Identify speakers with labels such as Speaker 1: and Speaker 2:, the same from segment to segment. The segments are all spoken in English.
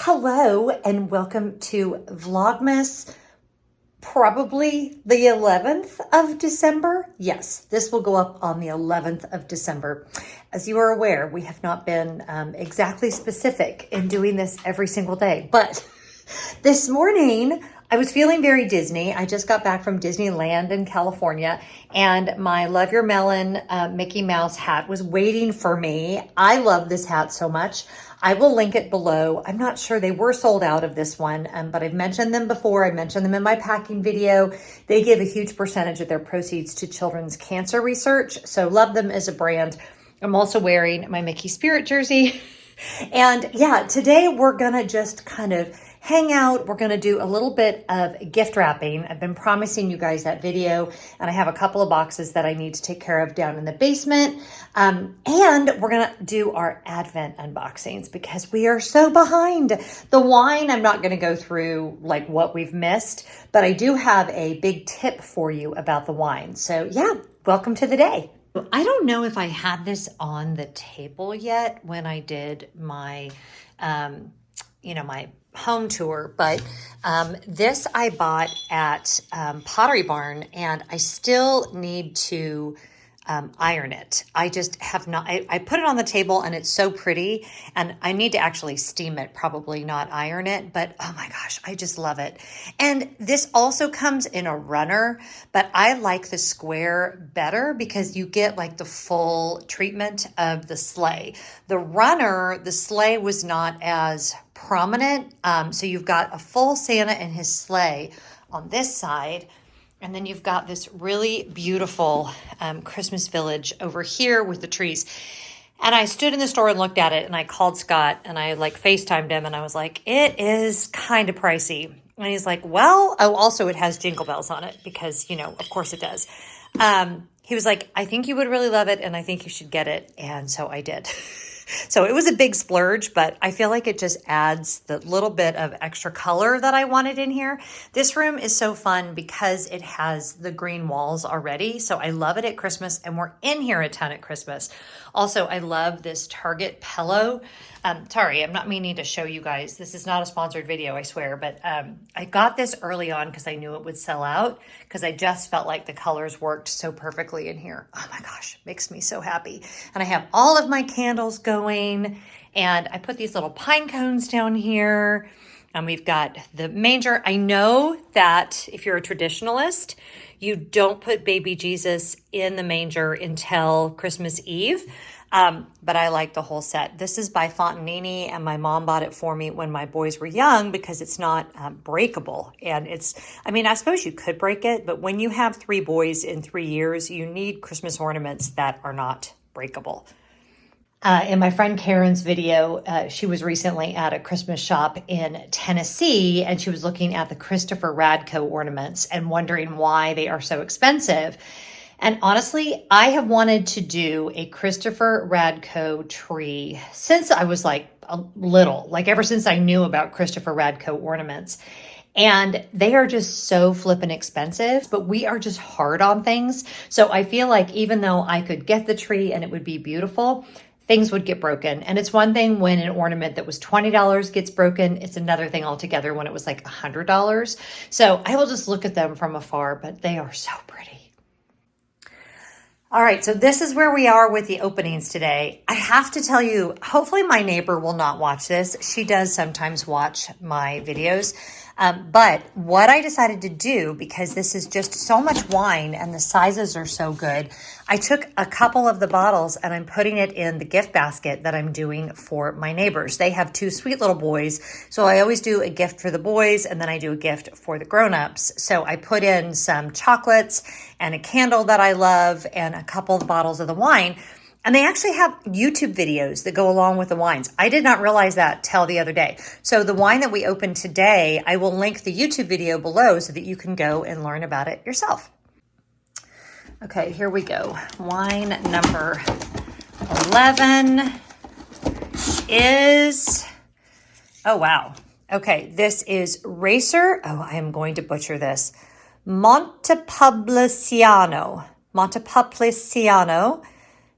Speaker 1: Hello and welcome to Vlogmas, probably the 11th of December. Yes, this will go up on the 11th of December. As you are aware, we have not been exactly specific in doing this every single day, but this morning I was feeling very Disney. I just got back from Disneyland in California and my Love Your Melon Mickey Mouse hat was waiting for me. I love this hat so much. I will link it below. I'm not sure, they were sold out of this one, but I've mentioned them before. I mentioned them in my packing video. They give a huge percentage of their proceeds to children's cancer research. So love them as a brand. I'm also wearing my Mickey Spirit jersey. And yeah, today we're gonna just kind of hang out. We're gonna do a little bit of gift wrapping. I've been promising you guys that video, and I have a couple of boxes that I need to take care of down in the basement. And we're gonna do our Advent unboxings because we are so behind. The wine, I'm not gonna go through like what we've missed, but I do have a big tip for you about the wine. So yeah, welcome to the day. I don't know if I had this on the table yet when I did my, my home tour, but this I bought at Pottery Barn, and I still need to iron it. I just have not, I put it on the table and it's so pretty, and I need to actually steam it, probably not iron it, but oh my gosh, I just love it. And this also comes in a runner, but I like the square better because you get like the full treatment of the sleigh. The runner, the sleigh was not as prominent. So you've got a full Santa and his sleigh on this side. And then you've got this really beautiful Christmas village over here with the trees. And I stood in the store and looked at it, and I called Scott and I like FaceTimed him and I was like, it is kind of pricey. And he's like, well, oh, also it has jingle bells on it because, of course it does. He was like, I think you would really love it and I think you should get it. And so I did. So it was a big splurge, but I feel like it just adds the little bit of extra color that I wanted in here. This room is so fun because it has the green walls already. So I love it at Christmas, and we're in here a ton at Christmas. Also, I love this Target pillow. Sorry, I'm not meaning to show you guys. This is not a sponsored video, I swear, but I got this early on because I knew it would sell out because I just felt like the colors worked so perfectly in here. Oh my gosh, makes me so happy. And I have all of my candles going, and I put these little pine cones down here. And we've got the manger. I know that if you're a traditionalist, you don't put baby Jesus in the manger until Christmas Eve. But I like the whole set. This is by Fontanini, and my mom bought it for me when my boys were young because it's not breakable. And I suppose you could break it, but when you have 3 boys in 3 years, you need Christmas ornaments that are not breakable. In my friend Karen's video, she was recently at a Christmas shop in Tennessee, and she was looking at the Christopher Radko ornaments and wondering why they are so expensive. And honestly, I have wanted to do a Christopher Radko tree since I was like little, like ever since I knew about Christopher Radko ornaments. And they are just so flippin' expensive, but we are just hard on things. So I feel like even though I could get the tree and it would be beautiful, things would get broken. And it's one thing when an ornament that was $20 gets broken. It's another thing altogether when it was like $100. So I will just look at them from afar, but they are so pretty. All right, so this is where we are with the openings today. I have to tell you, hopefully my neighbor will not watch this. She does sometimes watch my videos. But what I decided to do, because this is just so much wine and the sizes are so good, I took a couple of the bottles and I'm putting it in the gift basket that I'm doing for my neighbors. They have 2 sweet little boys, so I always do a gift for the boys and then I do a gift for the grown-ups. So I put in some chocolates and a candle that I love and a couple of bottles of the wine. And they actually have YouTube videos that go along with the wines. I did not realize that till the other day. So the wine that we opened today, I will link the YouTube video below so that you can go and learn about it yourself. Okay, here we go. Wine number 11 is, oh wow. Okay, this is Racer. Oh, I am going to butcher this. Montepulciano.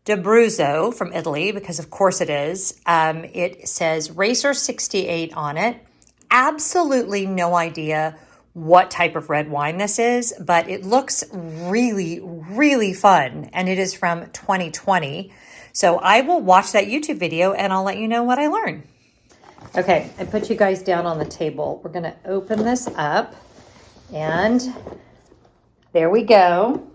Speaker 1: d'Abruzzo from Italy, because of course it is. It says Racer 68 on it. Absolutely no idea what type of red wine this is, but it looks really, really fun. And it is from 2020. So I will watch that YouTube video and I'll let you know what I learn. Okay, I put you guys down on the table. We're gonna open this up and there we go.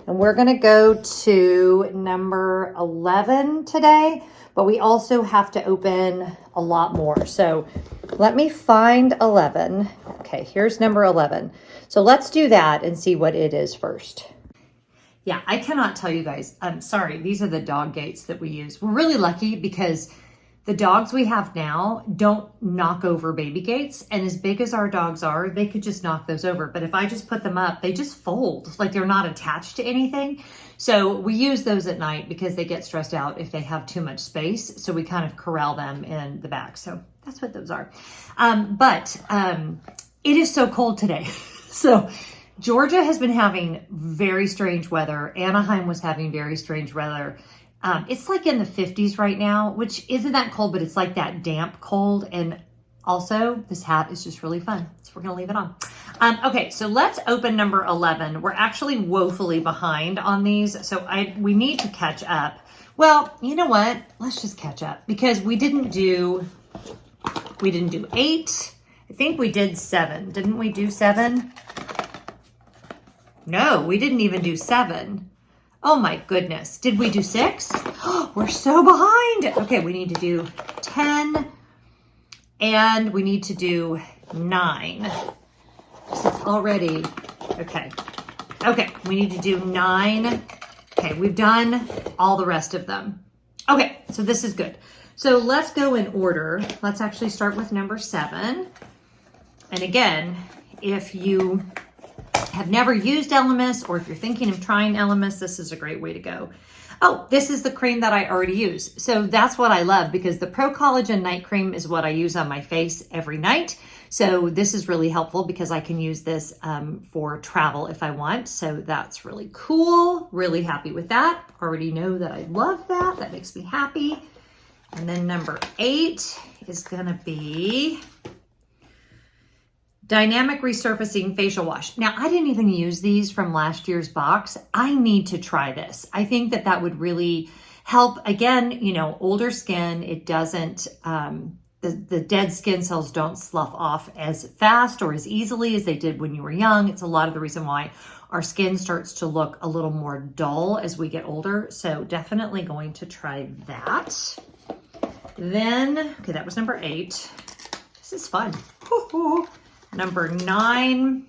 Speaker 1: And we're gonna go to number 11 today, but we also have to open a lot more. So let me find 11. Okay, here's number 11. So let's do that and see what it is first. Yeah, I cannot tell you guys. I'm sorry, these are the dog gates that we use. We're really lucky because the dogs we have now don't knock over baby gates. And as big as our dogs are, they could just knock those over. But if I just put them up, they just fold, like they're not attached to anything. So we use those at night because they get stressed out if they have too much space. So we kind of corral them in the back. So that's what those are. But it is so cold today. So Georgia has been having very strange weather. Anaheim was having very strange weather. It's like in the 50s right now, which isn't that cold, but it's like that damp cold. And also this hat is just really fun. So we're going to leave it on. Okay, so let's open number 11. We're actually woefully behind on these. So we need to catch up. Well, you know what? Let's just catch up because we didn't do 8. I think we did 7. Didn't we do 7? No, we didn't even do 7. Oh my goodness. Did we do 6? Oh, we're so behind. Okay, we need to do 10 and we need to do 9. So it's already, okay. Okay, we need to do 9. Okay, we've done all the rest of them. Okay, so this is good. So let's go in order. Let's actually start with number 7. And again, if you have never used Elemis, or if you're thinking of trying Elemis, this is a great way to go. Oh, this is the cream that I already use. So that's what I love because the Pro Collagen Night Cream is what I use on my face every night. So this is really helpful because I can use this for travel if I want. So that's really cool. Really happy with that. Already know that I love that. That makes me happy. And then number 8 is gonna be Dynamic Resurfacing Facial Wash. Now, I didn't even use these from last year's box. I need to try this. I think that that would really help. Again, you know, older skin, it doesn't, the dead skin cells don't slough off as fast or as easily as they did when you were young. It's a lot of the reason why our skin starts to look a little more dull as we get older. So definitely going to try that. Then, okay, that was number 8. This is fun. Number 9,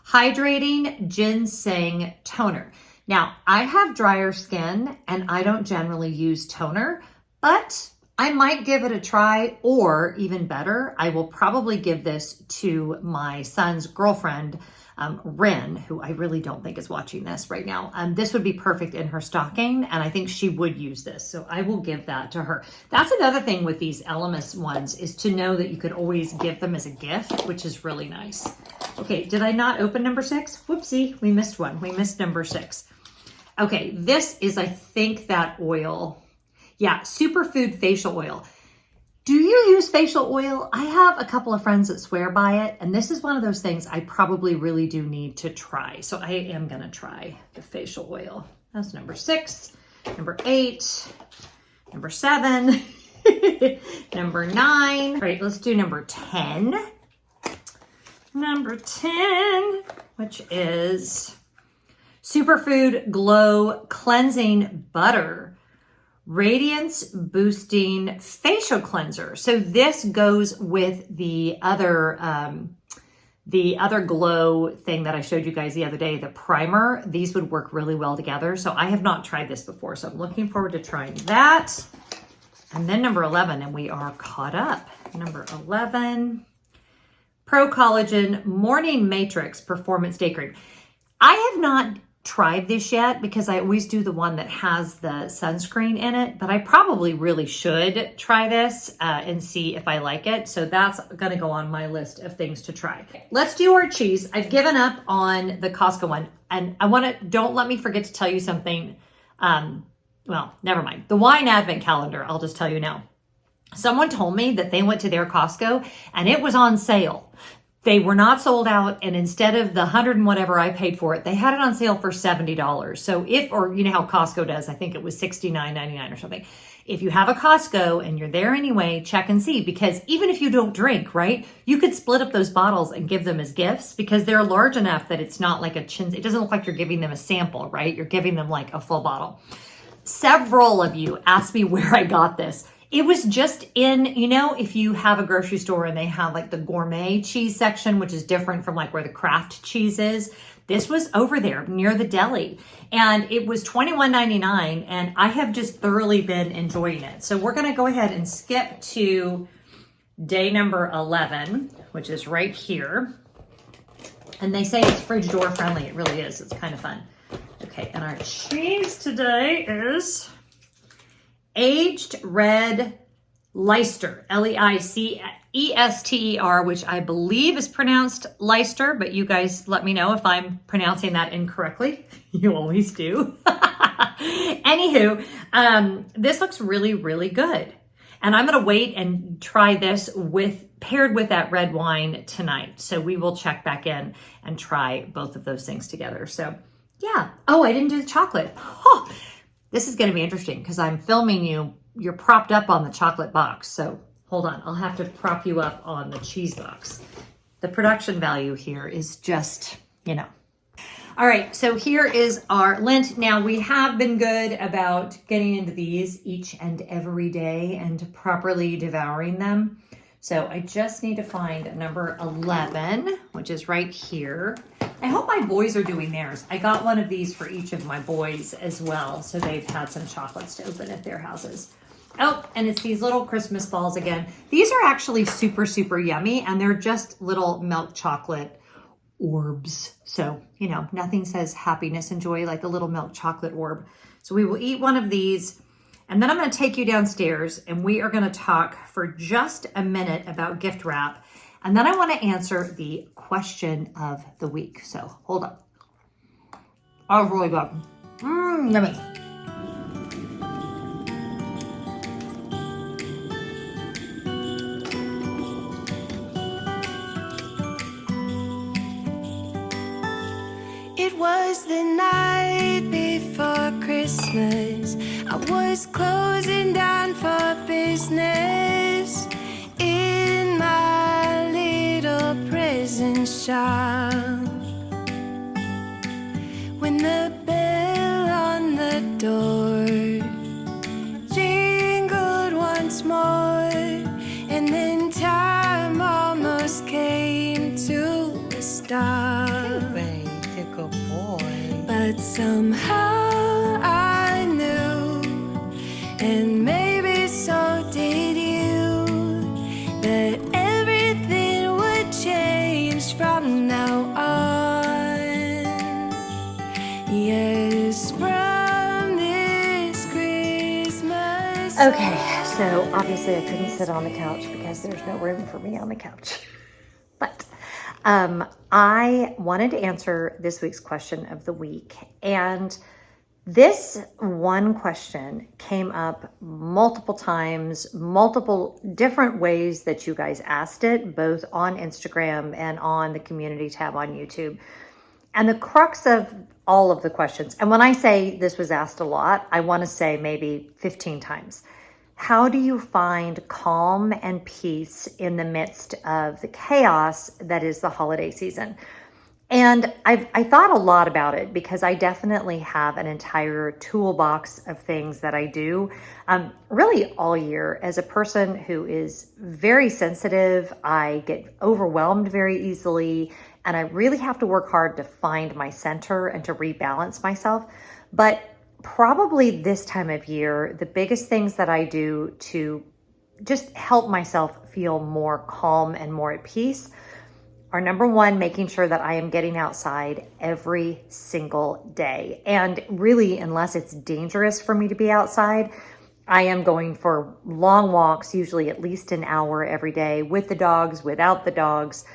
Speaker 1: Hydrating Ginseng Toner. Now, I have drier skin and I don't generally use toner, but I might give it a try, or even better, I will probably give this to my son's girlfriend, Ren, who I really don't think is watching this right now. This would be perfect in her stocking, and I think she would use this. So I will give that to her. That's another thing with these Elemis ones, is to know that you could always give them as a gift, which is really nice. Okay, did I not open number 6? Whoopsie, we missed one. We missed number 6. Okay, this is, I think, that oil. Yeah, Superfood Facial Oil. Do you use facial oil? I have a couple of friends that swear by it, and this is one of those things I probably really do need to try. So I am gonna try the facial oil. That's number 6, number 8, number 7, number 9. All right, let's do number 10. Number 10, which is Superfood Glow Cleansing Butter. Radiance Boosting Facial Cleanser. So this goes with the other glow thing that I showed you guys the other day, the primer. These would work really well together. So I have not tried this before, so I'm looking forward to trying that. And then number 11, and we are caught up. Number 11, Pro Collagen Morning Matrix Performance Day Cream. I have not tried this yet because I always do the one that has the sunscreen in it, but I probably really should try this and see if I like it. So that's gonna go on my list of things to try. Let's do our cheese. I've given up on the Costco one, and don't let me forget to tell you something. well, never mind. The wine advent calendar, I'll just tell you now. Someone told me that they went to their Costco and it was on sale. They were not sold out, and instead of the 100 and whatever I paid for it, they had it on sale for $70. So or you know how Costco does, I think it was $69.99 or something. If you have a Costco and you're there anyway, check and see, because even if you don't drink, right, you could split up those bottles and give them as gifts, because they're large enough that it's not like it doesn't look like you're giving them a sample, right? You're giving them like a full bottle. Several of you asked me where I got this. It was just in, you know, if you have a grocery store and they have like the gourmet cheese section, which is different from like where the craft cheese is. This was over there near the deli, and it was $21.99, and I have just thoroughly been enjoying it. So we're going to go ahead and skip to day number 11, which is right here. And they say it's fridge door friendly. It really is. It's kind of fun. Okay, and our cheese today is aged red Leicester, Leicester, which I believe is pronounced Leicester, but you guys let me know if I'm pronouncing that incorrectly. You always do. Anywho, this looks really, really good. And I'm going to wait and try this paired with that red wine tonight. So we will check back in and try both of those things together. So yeah. Oh, I didn't do the chocolate. Oh, this is going to be interesting because I'm filming you. You're propped up on the chocolate box. So hold on. I'll have to prop you up on the cheese box. The production value here is just, you know. All right. So here is our Lent. Now we have been good about getting into these each and every day and properly devouring them. So I just need to find number 11, which is right here. I hope my boys are doing theirs. I got one of these for each of my boys as well. So they've had some chocolates to open at their houses. Oh, and it's these little Christmas balls again. These are actually super, super yummy, and they're just little milk chocolate orbs. So, you know, nothing says happiness and joy like a little milk chocolate orb. So we will eat one of these, and then I'm going to take you downstairs, and we are going to talk for just a minute about gift wrap. And then I want to answer the question of the week. So hold on. Oh, really good. Yummy.
Speaker 2: It was the night before Christmas. I was closing down for business in my little prison shop, when the bell on the door jingled once more, and then time almost came to a stop.
Speaker 1: Good boy.
Speaker 2: But somehow I knew, and maybe so did you, that everything would change from now on. Yes, from this Christmas.
Speaker 1: Okay, so obviously I couldn't sit on the couch because there's no room for me on the couch. But I wanted to answer this week's question of the week. And this one question came up multiple times, multiple different ways that you guys asked it, both on Instagram and on the community tab on YouTube. And the crux of all of the questions, and when I say this was asked a lot, I want to say maybe 15 times. How do you find calm and peace in the midst of the chaos that is the holiday season? And I thought a lot about it because I definitely have an entire toolbox of things that I do really all year. As a person who is very sensitive, I get overwhelmed very easily, and I really have to work hard to find my center and to rebalance myself. But probably this time of year, the biggest things that I do to just help myself feel more calm and more at peace are, number one, making sure that I am getting outside every single day. And really, unless it's dangerous for me to be outside, I am going for long walks, usually at least an hour every day, with the dogs, without the dogs.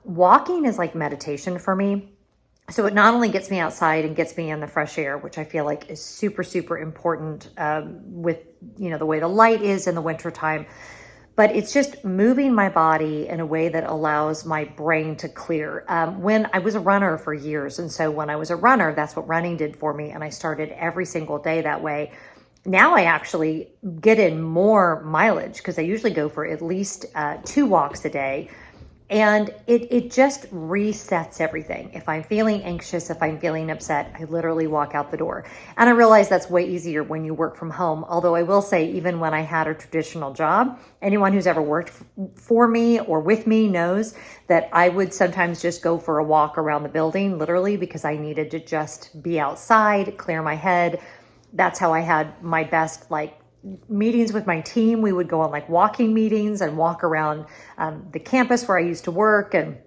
Speaker 1: Walking is like meditation for me. So it not only gets me outside and gets me in the fresh air, which I feel like is super, super important with, the way the light is in the wintertime, but it's just moving my body in a way that allows my brain to clear. When I was a runner for years, and so when I was a runner, that's what running did for me, and I started every single day that way. Now I actually get in more mileage because I usually go for at least 2 walks a day. And it just resets everything. If I'm feeling anxious, if I'm feeling upset, I literally walk out the door. And I realize that's way easier when you work from home. Although I will say, even when I had a traditional job, anyone who's ever worked for me or with me knows that I would sometimes just go for a walk around the building, literally, because I needed to just be outside, clear my head. That's how I had my best, meetings with my team. We would go on walking meetings and walk around the campus where I used to work, and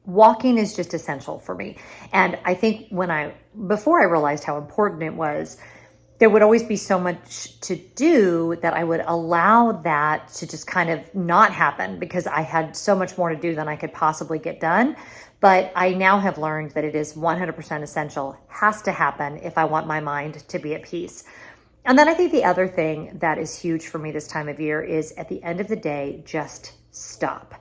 Speaker 1: walking is just essential for me. And I think before I realized how important it was, there would always be so much to do that I would allow that to just kind of not happen because I had so much more to do than I could possibly get done. But I now have learned that it is 100% essential, has to happen if I want my mind to be at peace. And then I think the other thing that is huge for me this time of year is, at the end of the day, just stop.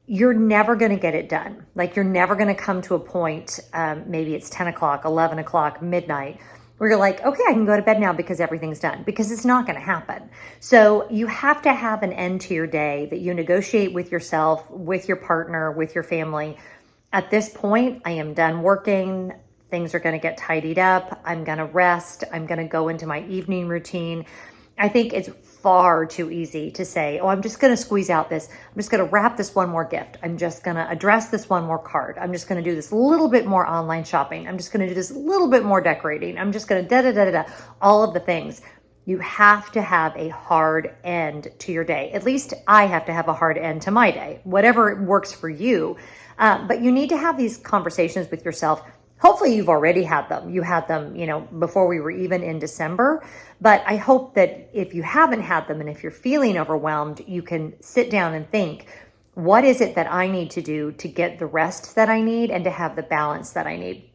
Speaker 1: You're never going to get it done. You're never going to come to a point, maybe it's 10 o'clock, 11 o'clock, midnight, where you're like, okay, I can go to bed now because everything's done, because it's not going to happen. So you have to have an end to your day that you negotiate with yourself, with your partner, with your family. At this point, I am done working. Things are going to get tidied up. I'm going to rest. I'm going to go into my evening routine. I think it's far too easy to say, oh, I'm just going to squeeze out this. I'm just going to wrap this one more gift. I'm just going to address this one more card. I'm just going to do this little bit more online shopping. I'm just going to do this little bit more decorating. I'm just going to da-da-da-da-da, all of the things. You have to have a hard end to your day. At least I have to have a hard end to my day, whatever works for you. But you need to have these conversations with yourself. Hopefully you've already had them. You had them, before we were even in December. But I hope that if you haven't had them and if you're feeling overwhelmed, you can sit down and think, what is it that I need to do to get the rest that I need and to have the balance that I need?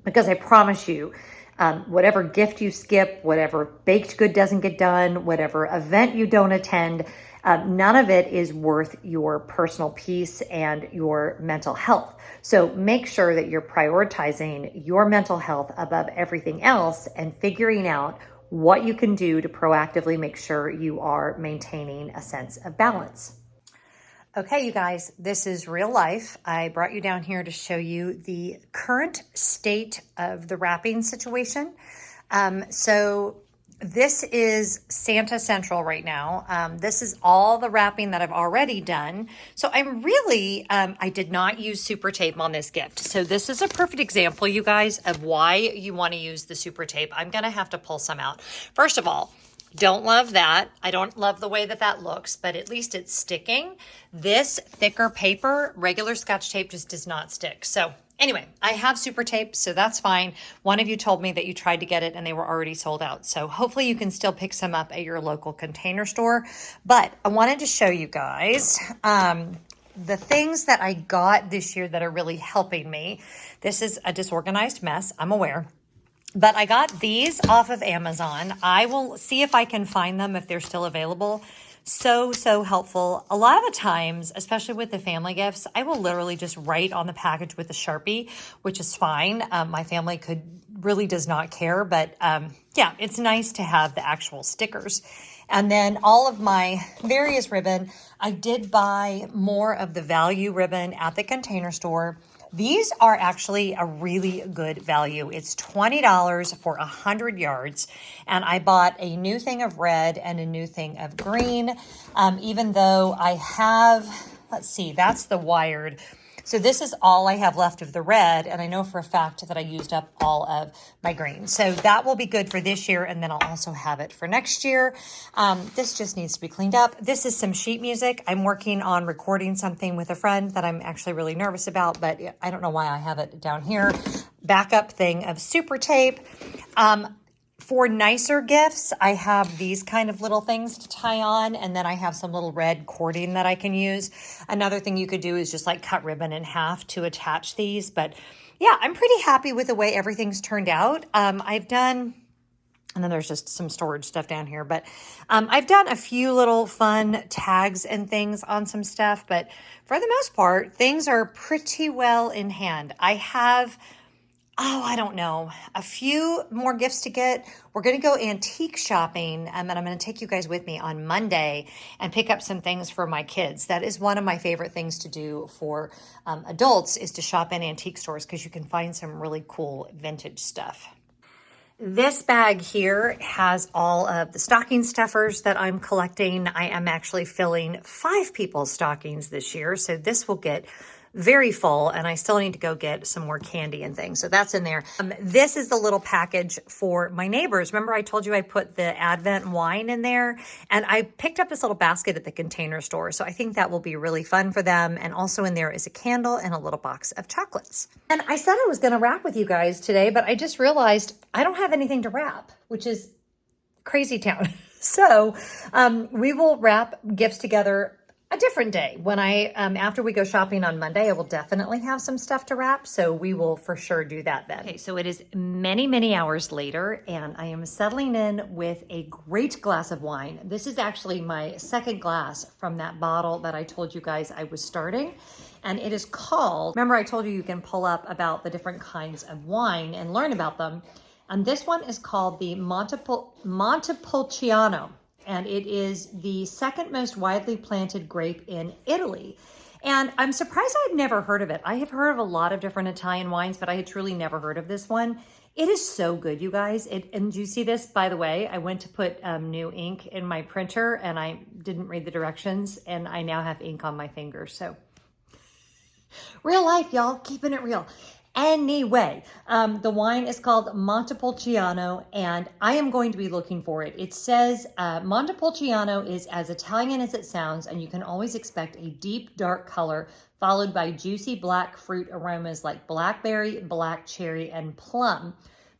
Speaker 1: Because I promise you, whatever gift you skip, whatever baked good doesn't get done, whatever event you don't attend, none of it is worth your personal peace and your mental health. So make sure that you're prioritizing your mental health above everything else and figuring out what you can do to proactively make sure you are maintaining a sense of balance. Okay, you guys, this is real life. I brought you down here to show you the current state of the wrapping situation. So this is Santa Central right now. This is all the wrapping that I've already done. So I'm really, I did not use super tape on this gift. So this is a perfect example, you guys, of why you want to use the super tape. I'm going to have to pull some out. First of all, don't love that. I don't love the way that that looks, but at least it's sticking. This thicker paper, regular Scotch tape, just does not stick. So anyway, I have super tape, so that's fine. One of you told me that you tried to get it and they were already sold out. So hopefully you can still pick some up at your local Container Store. But I wanted to show you guys the things that I got this year that are really helping me. This is a disorganized mess, I'm aware. But I got these off of Amazon. I will see if I can find them if they're still available. So helpful. A lot of the times, especially with the family gifts, I will literally just write on the package with a Sharpie, which is fine. My family really does not care, but yeah, it's nice to have the actual stickers. And then all of my various ribbon, I did buy more of the value ribbon at the Container Store. These are actually a really good value. It's $20 for 100 yards. And I bought a new thing of red and a new thing of green. Even though I have, let's see, that's the wired. So this is all I have left of the red. And I know for a fact that I used up all of my green. So that will be good for this year. And then I'll also have it for next year. This just needs to be cleaned up. This is some sheet music. I'm working on recording something with a friend that I'm actually really nervous about, but I don't know why I have it down here. Backup thing of super tape. For nicer gifts, I have these kind of little things to tie on, and then I have some little red cording that I can use. Another thing you could do is just like cut ribbon in half to attach these. But yeah, I'm pretty happy with the way everything's turned out. I've done, and then there's just some storage stuff down here, but I've done a few little fun tags and things on some stuff, but for the most part, things are pretty well in hand. I have, I don't know, a few more gifts to get. We're going to go antique shopping, and I'm going to take you guys with me on Monday and pick up some things for my kids. That is one of my favorite things to do for adults, is to shop in antique stores, because you can find some really cool vintage stuff. This bag here has all of the stocking stuffers that I'm collecting. I am actually filling 5 people's stockings this year, so this will get very full, and I still need to go get some more candy and things. So that's in there. This is the little package for my neighbors. Remember I told you I put the Advent wine in there, and I picked up this little basket at the Container Store. So I think that will be really fun for them. And also in there is a candle and a little box of chocolates. And I said I was going to wrap with you guys today, but I just realized I don't have anything to wrap, which is crazy town. So we will wrap gifts together a different day. When after we go shopping on Monday, I will definitely have some stuff to wrap. So we will for sure do that then. Okay, so it is many, many hours later, and I am settling in with a great glass of wine. This is actually my second glass from that bottle that I told you guys I was starting. And it is called, remember I told you you can pull up about the different kinds of wine and learn about them. And this one is called the Montepulciano. And it is the second most widely planted grape in Italy. And I'm surprised I had never heard of it. I have heard of a lot of different Italian wines, but I had truly never heard of this one. It is so good, you guys. And you see this, by the way, I went to put new ink in my printer, and I didn't read the directions, and I now have ink on my fingers. So real life, y'all, keeping it real. Anyway, the wine is called Montepulciano, and I am going to be looking for it. It says Montepulciano is as Italian as it sounds, and you can always expect a deep, dark color followed by juicy black fruit aromas like blackberry, black cherry, and plum.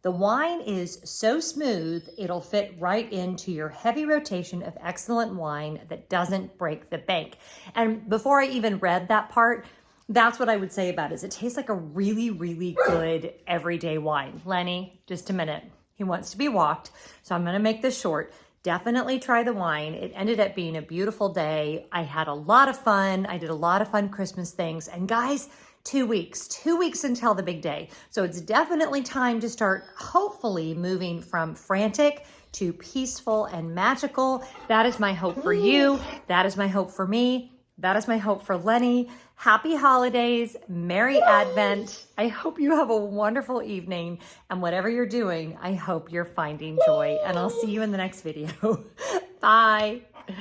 Speaker 1: The wine is so smooth, it'll fit right into your heavy rotation of excellent wine that doesn't break the bank. And before I even read that part, that's what I would say about it, is it tastes like a really, really good everyday wine. Lenny, just a minute. He wants to be walked, so I'm going to make this short. Definitely try the wine. It ended up being a beautiful day. I had a lot of fun. I did a lot of fun Christmas things. And guys, 2 weeks until the big day. So it's definitely time to start hopefully moving from frantic to peaceful and magical. That is my hope for you. That is my hope for me. That is my hope for Lenny. Happy holidays, Merry Advent. I hope you have a wonderful evening, and whatever you're doing, I hope you're finding joy, and I'll see you in the next video. Bye.